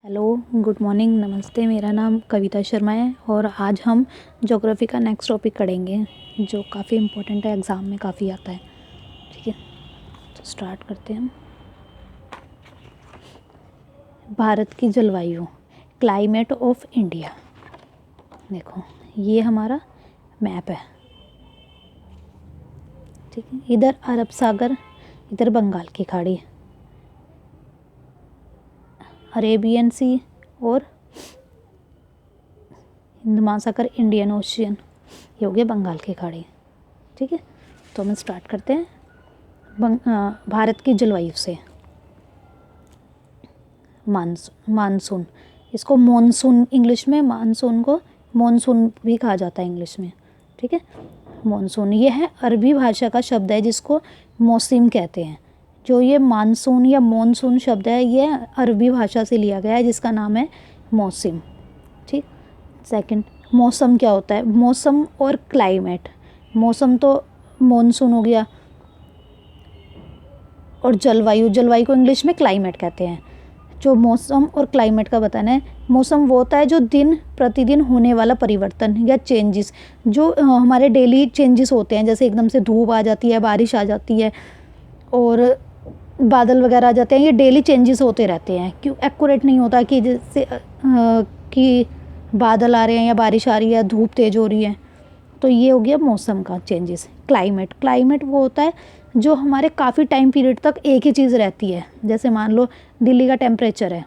Hello, good morning, नमस्ते। मेरा नाम कविता शर्मा है और आज हम ज्योग्राफी का नेक्स्ट टॉपिक पढ़ेंगे जो काफ़ी इम्पोर्टेंट है, एग्ज़ाम में काफ़ी आता है। ठीक है, तो स्टार्ट करते हैं हम। भारत की जलवायु, क्लाइमेट ऑफ इंडिया। देखो, ये हमारा मैप है। ठीक है, इधर अरब सागर, इधर बंगाल की खाड़ी, अरेबियन सी और हिंद महासागर, इंडियन ओशियन, ये हो गया बंगाल की खाड़ी। ठीक है, तो हम स्टार्ट करते हैं भारत की जलवायु से। मानसून, इसको मॉनसून इंग्लिश में, मानसून को मॉनसून भी कहा जाता है इंग्लिश में। ठीक है, मॉनसून ये है अरबी भाषा का शब्द है जिसको मौसम कहते हैं। जो ये मानसून या मॉनसून शब्द है ये अरबी भाषा से लिया गया है जिसका नाम है मौसम। ठीक, सेकंड, मौसम क्या होता है? मौसम और क्लाइमेट। मौसम तो मॉनसून हो गया और जलवायु, जलवायु को इंग्लिश में क्लाइमेट कहते हैं। जो मौसम और क्लाइमेट का बताना है, मौसम वो होता है जो दिन प्रतिदिन होने वाला परिवर्तन या चेंजेस, जो हमारे डेली चेंजेस होते हैं, जैसे एकदम से धूप आ जाती है, बारिश आ जाती है और बादल वगैरह आ जाते हैं। ये डेली चेंजेस होते रहते हैं। क्यों एक्यूरेट नहीं होता कि जैसे कि बादल आ रहे हैं या बारिश आ रही है, धूप तेज हो रही है। तो ये हो गया मौसम का चेंजेस। क्लाइमेट, क्लाइमेट वो होता है जो हमारे काफ़ी टाइम पीरियड तक एक ही चीज़ रहती है। जैसे मान लो दिल्ली का टेम्परेचर है,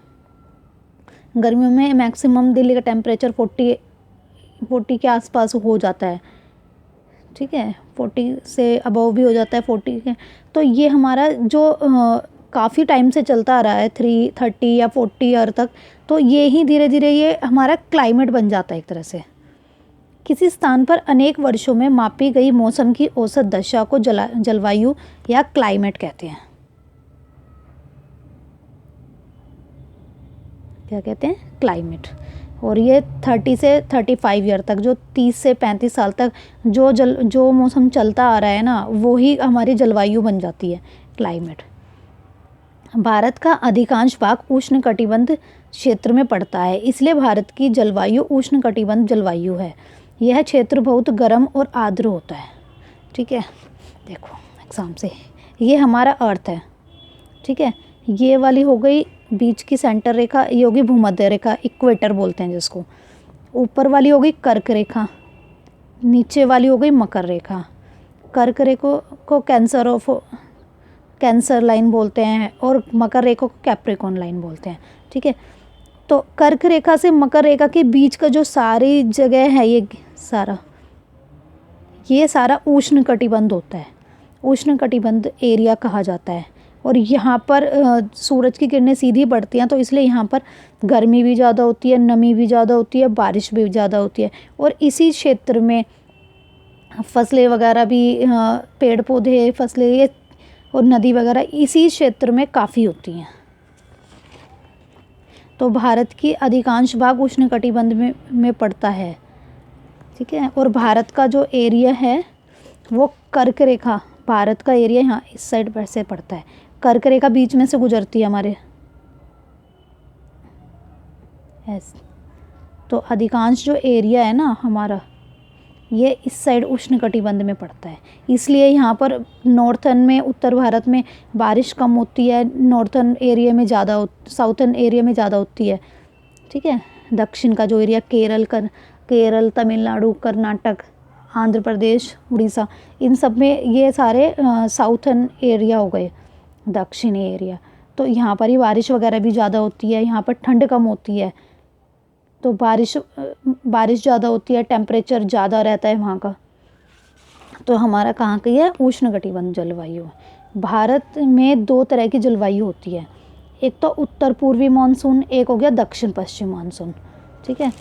गर्मियों में मैक्सिमम दिल्ली का टेम्परेचर 40 के आसपास हो जाता है। ठीक है, 40 से अबव भी हो जाता है, 40 के। तो ये हमारा जो काफ़ी टाइम से चलता आ रहा है, 30 या 40 ईयर तक, तो ये ही धीरे धीरे ये हमारा क्लाइमेट बन जाता है एक तरह से। किसी स्थान पर अनेक वर्षों में मापी गई मौसम की औसत दशा को जलवायु या क्लाइमेट कहते हैं। क्या कहते हैं? क्लाइमेट। और ये 30 से 35 ईयर तक, जो 30 से 35 साल तक जो मौसम चलता आ रहा है ना, वो ही हमारी जलवायु बन जाती है, क्लाइमेट। भारत का अधिकांश भाग उष्णकटिबंध क्षेत्र में पड़ता है, इसलिए भारत की जलवायु उष्णकटिबंध जलवायु है। यह क्षेत्र बहुत गर्म और आर्द्र होता है। ठीक है, देखो एग्जाम से, ये हमारा अर्थ है। ठीक है, ये वाली हो गई बीच की सेंटर रेखा, ये होगी भूमध्य रेखा, इक्वेटर बोलते हैं जिसको। ऊपर वाली हो गई कर्क रेखा, नीचे वाली हो गई मकर रेखा। कर्क रेखा को कैंसर लाइन बोलते हैं और मकर रेखा को कैप्रिकॉर्न लाइन बोलते हैं। ठीक है, तो कर्क रेखा से मकर रेखा के बीच का जो सारी जगह है, ये सारा उष्ण कटिबंध होता है, उष्ण कटिबंध एरिया कहा जाता है। और यहाँ पर सूरज की किरणें सीधी पड़ती हैं, तो इसलिए यहाँ पर गर्मी भी ज़्यादा होती है, नमी भी ज़्यादा होती है, बारिश भी ज़्यादा होती है। और इसी क्षेत्र में फसलें वगैरह भी, पेड़ पौधे, फसलें, ये और नदी वगैरह इसी क्षेत्र में काफ़ी होती हैं। तो भारत की अधिकांश भाग उष्णकटिबंध में पड़ता है। ठीक है, और भारत का जो एरिया है वो कर्क रेखा, भारत का एरिया यहाँ इस साइड पर से पड़ता है। कर्क रेखा बीच में से गुजरती है हमारे, ऐसे। तो अधिकांश जो एरिया है ना हमारा, ये इस साइड उष्णकटिबंध में पड़ता है। इसलिए यहाँ पर नॉर्थन में, उत्तर भारत में बारिश कम होती है, नॉर्थन एरिया में ज़्यादा, साउथर्न एरिया में ज़्यादा होती है। ठीक है, दक्षिण का जो एरिया, केरल, तमिलनाडु, कर्नाटक, आंध्र प्रदेश, उड़ीसा, इन सब में ये सारे साउथर्न एरिया हो गए, दक्षिणी एरिया। तो यहाँ पर ही बारिश वगैरह भी ज़्यादा होती है, यहाँ पर ठंड कम होती है, तो बारिश ज़्यादा होती है, टेम्परेचर ज़्यादा रहता है वहाँ का। तो हमारा कहाँ की है? उष्णकटिबंध जलवायु। भारत में दो तरह की जलवायु होती है, एक तो उत्तर पूर्वी मानसून, एक हो गया दक्षिण पश्चिम मानसून। ठीक है,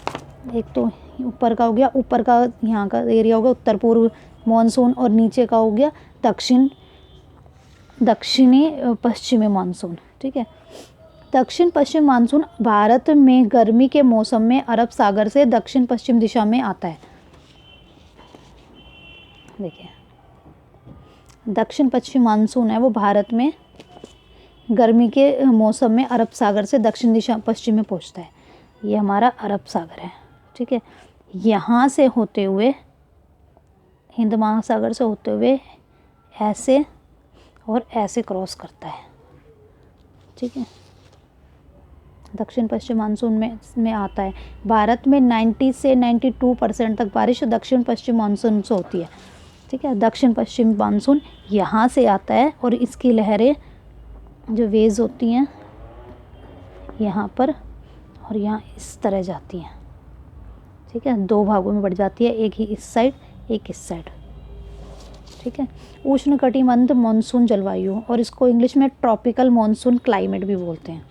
एक तो ऊपर का हो गया, ऊपर का यहाँ का एरिया हो गया उत्तर पूर्व मानसून, और नीचे का हो गया दक्षिणी पश्चिमी मानसून। ठीक है, दक्षिण पश्चिम मानसून भारत में गर्मी के मौसम में अरब सागर से दक्षिण पश्चिम दिशा में आता है। देखिए, दक्षिण पश्चिम मानसून है वो भारत में गर्मी के मौसम में अरब सागर से दक्षिण दिशा पश्चिम में पहुंचता है। ये हमारा अरब सागर है, ठीक है। यहाँ से होते हुए हिंद महासागर से होते हुए ऐसे और ऐसे क्रॉस करता है, ठीक है। दक्षिण पश्चिम मानसून में आता है। भारत में 90 से 92% तक बारिश दक्षिण पश्चिम मानसून से होती है, ठीक है। दक्षिण पश्चिम मानसून यहाँ से आता है और इसकी लहरें जो वेव्स होती हैं यहाँ पर और यहाँ इस तरह जाती हैं, ठीक है। दो भागों में बढ़ जाती है, एक ही इस साइड एक इस साइड, ठीक है। उष्णकटिबंध मानसून जलवायु और इसको इंग्लिश में ट्रॉपिकल मानसून क्लाइमेट भी बोलते हैं,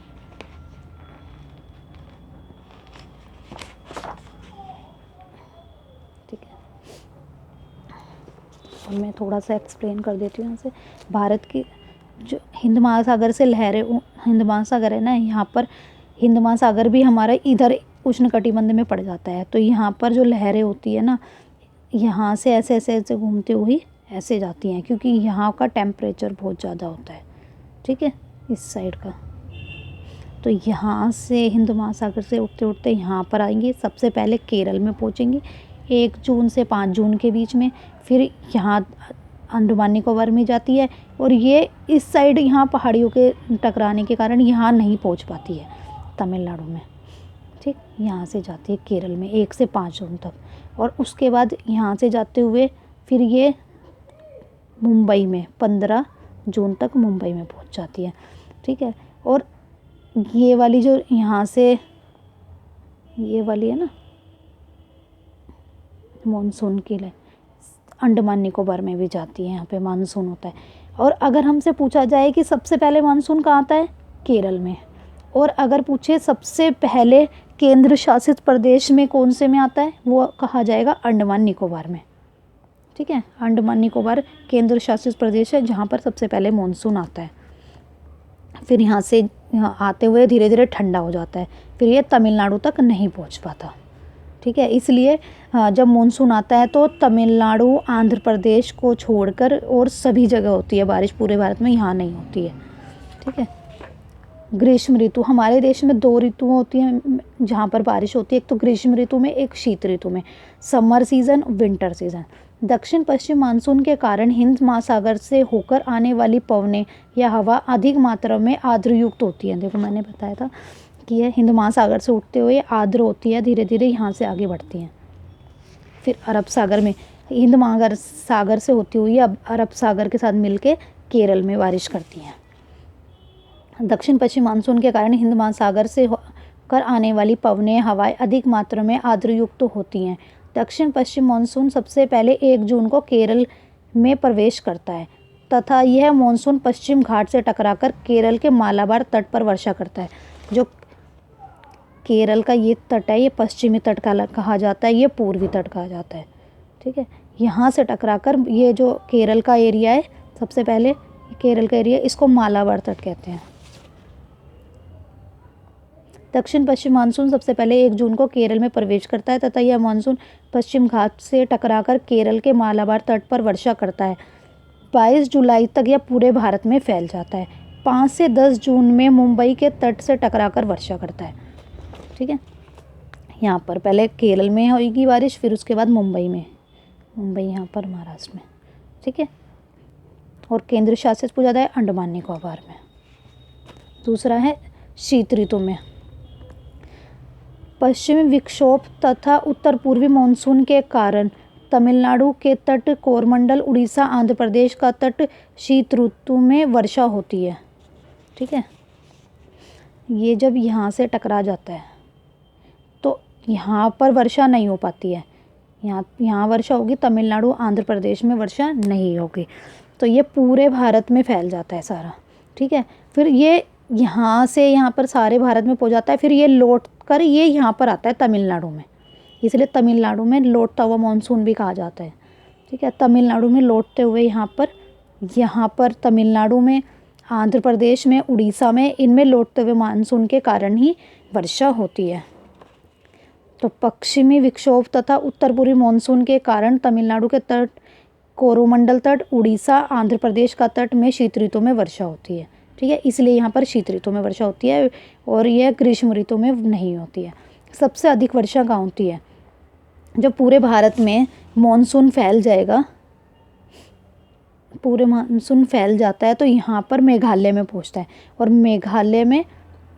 ठीक है। और मैं थोड़ा सा एक्सप्लेन कर देती हूँ यहाँ से। भारत की जो हिंद महासागर से लहरें, हिंद महासागर है ना, यहाँ पर हिंद महासागर भी हमारा इधर उष्णकटिबंध में पड़ जाता है। तो यहाँ पर जो लहरें होती है ना, यहाँ से ऐसे ऐसे ऐसे घूमते हुए ऐसे जाती हैं, क्योंकि यहाँ का टेम्परेचर बहुत ज़्यादा होता है, ठीक है, इस साइड का। तो यहाँ से हिंद महासागर से उठते उठते यहाँ पर आएंगे, सबसे पहले केरल में पहुँचेंगे 1 जून से 5 जून के बीच में। फिर यहाँ अंडमान निकोबार में जाती है और ये इस साइड यहाँ पहाड़ियों के टकराने के कारण यहाँ नहीं पहुँच पाती है तमिलनाडु में, ठीक। यहाँ से जाती है केरल में 1 से 5 जून तक, और उसके बाद यहाँ से जाते हुए फिर ये मुंबई में 15 जून तक मुंबई में पहुँच जाती है, ठीक है। और ये वाली जो यहाँ से ये वाली है ना मानसून की लहर, अंडमान निकोबार में भी जाती है, यहाँ पे मानसून होता है। और अगर हमसे पूछा जाए कि सबसे पहले मानसून कहाँ आता है, केरल में। और अगर पूछे सबसे पहले केंद्र शासित प्रदेश में कौन से में आता है, वो कहा जाएगा अंडमान निकोबार में, ठीक है। अंडमान निकोबार केंद्र शासित प्रदेश है जहाँ पर सबसे पहले मानसून आता है। फिर यहाँ से यहाँ आते हुए धीरे धीरे ठंडा हो जाता है, फिर ये तमिलनाडु तक नहीं पहुँच पाता, ठीक है। इसलिए जब मानसून आता है तो तमिलनाडु आंध्र प्रदेश को छोड़कर और सभी जगह होती है बारिश, पूरे भारत में यहाँ नहीं होती है, ठीक है। ग्रीष्म ऋतु, हमारे देश में 2 ऋतुएं होती हैं जहाँ पर बारिश होती है, एक तो ग्रीष्म ऋतु में, एक शीत ऋतु में, समर सीज़न, विंटर सीज़न। दक्षिण पश्चिम मानसून के कारण हिंद महासागर से होकर आने वाली पवनें या हवा अधिक मात्रा में आर्द्रयुक्त होती है। देखो मैंने बताया था कि ये हिंद महासागर से उठते हुए आर्द्र होती है, धीरे धीरे यहाँ से आगे बढ़ती हैं। फिर अरब सागर में, हिंद महासागर से होती हुई अब अरब सागर के साथ मिलके केरल में बारिश करती हैं। दक्षिण पश्चिम मानसून के कारण हिंद महासागर से होकर आने वाली पवनें हवाएं अधिक मात्रा में आर्द्रयुक्त होती हैं। दक्षिण पश्चिम मानसून सबसे पहले 1 जून को केरल में प्रवेश करता है तथा यह मानसून पश्चिम घाट से टकराकर केरल के मालाबार तट पर वर्षा करता है। जो केरल का ये तट है, ये पश्चिमी तट कहा जाता है, ये पूर्वी तट कहा जाता है, ठीक है। यहाँ से टकराकर ये जो केरल का एरिया है, सबसे पहले केरल का एरिया, इसको मालाबार तट कहते हैं। दक्षिण पश्चिम मानसून सबसे पहले 1 जून को केरल में प्रवेश करता है तथा यह मानसून पश्चिम घाट से टकराकर केरल के मालाबार तट पर वर्षा करता है। 22 जुलाई तक यह पूरे भारत में फैल जाता है। 5 से 10 जून में मुंबई के तट से टकराकर वर्षा करता है, ठीक है। यहाँ पर पहले केरल में होगी बारिश, फिर उसके बाद मुंबई में, मुंबई यहाँ पर महाराष्ट्र में, ठीक है। और केंद्र शासित हो जाता है अंडमान निकोबार में। दूसरा है शीत ऋतु में। पश्चिमी विक्षोभ तथा उत्तर पूर्वी मानसून के कारण तमिलनाडु के तट, कोरमंडल, उड़ीसा, आंध्र प्रदेश का तट शीत ऋतु में वर्षा होती है, ठीक है। ये जब यहाँ से टकरा जाता है तो यहाँ पर वर्षा नहीं हो पाती है, यहाँ वर्षा होगी, तमिलनाडु आंध्र प्रदेश में वर्षा नहीं होगी। तो ये पूरे भारत में फैल जाता है सारा, ठीक है। फिर ये यहाँ से यहाँ पर सारे भारत में पहुँच जाता है, फिर ये लौट कर ये यहाँ पर आता है तमिलनाडु में, इसलिए तमिलनाडु में लौटता हुआ मानसून भी कहा जाता है, ठीक है। तमिलनाडु में लौटते हुए यहाँ पर तमिलनाडु में, आंध्र प्रदेश में, उड़ीसा में, इनमें लौटते हुए मानसून के कारण ही वर्षा होती है। तो पश्चिमी विक्षोभ तथा उत्तर पूर्वी मानसून के कारण तमिलनाडु के तट, कोरोमंडल तट, उड़ीसा, आंध्र प्रदेश का तट में शीत ऋतु में वर्षा होती है, ठीक है, इसलिए यहाँ पर शीत ऋतु में वर्षा होती है और यह ग्रीष्म ऋतु में नहीं होती है। सबसे अधिक वर्षा कहाँ होती है? जब पूरे भारत में मानसून फैल जाएगा, पूरे मानसून फैल जाता है तो यहाँ पर मेघालय में पहुँचता है, और मेघालय में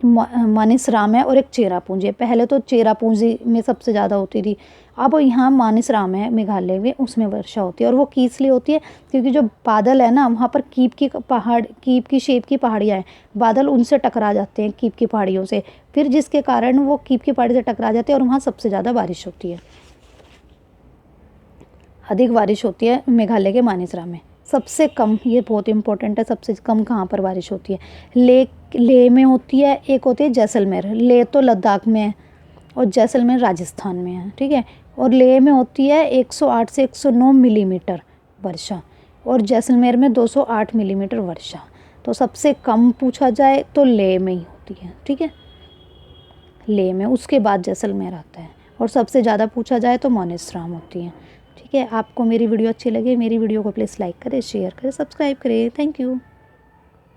मानसराम है और एक चेरापूंजी है। पहले तो चेरापूंजी में सबसे ज़्यादा होती थी, अब यहाँ मानसराम है मेघालय में, उसमें वर्षा होती है। और वो किस लिए होती है? क्योंकि जो बादल है ना, वहाँ पर कीप की शेप की पहाड़ियाँ हैं, बादल उनसे टकरा जाते हैं, कीप की पहाड़ियों से, फिर जिसके कारण वो कीप की पहाड़ी से टकरा जाते हैं और वहाँ सबसे ज़्यादा बारिश होती है। अधिक बारिश होती है मेघालय के मानसराम में। सबसे कम, ये बहुत इंपॉर्टेंट है, सबसे कम कहाँ पर बारिश होती है? लेह में होती है, एक होती है जैसलमेर। लेह तो लद्दाख में है और जैसलमेर राजस्थान में है, ठीक है। और लेह में होती है 108 से 109 मिलीमीटर वर्षा, और जैसलमेर में 208 मिलीमीटर वर्षा। तो सबसे कम पूछा जाए तो लेह में ही होती है, ठीक है, लेह में, उसके बाद जैसलमेर आता है। और सबसे ज़्यादा पूछा जाए तो मानसराम होती है, ठीक है। आपको मेरी वीडियो अच्छी लगे, मेरी वीडियो को प्लीज़ लाइक करें, शेयर करें, सब्सक्राइब करें। Thank you.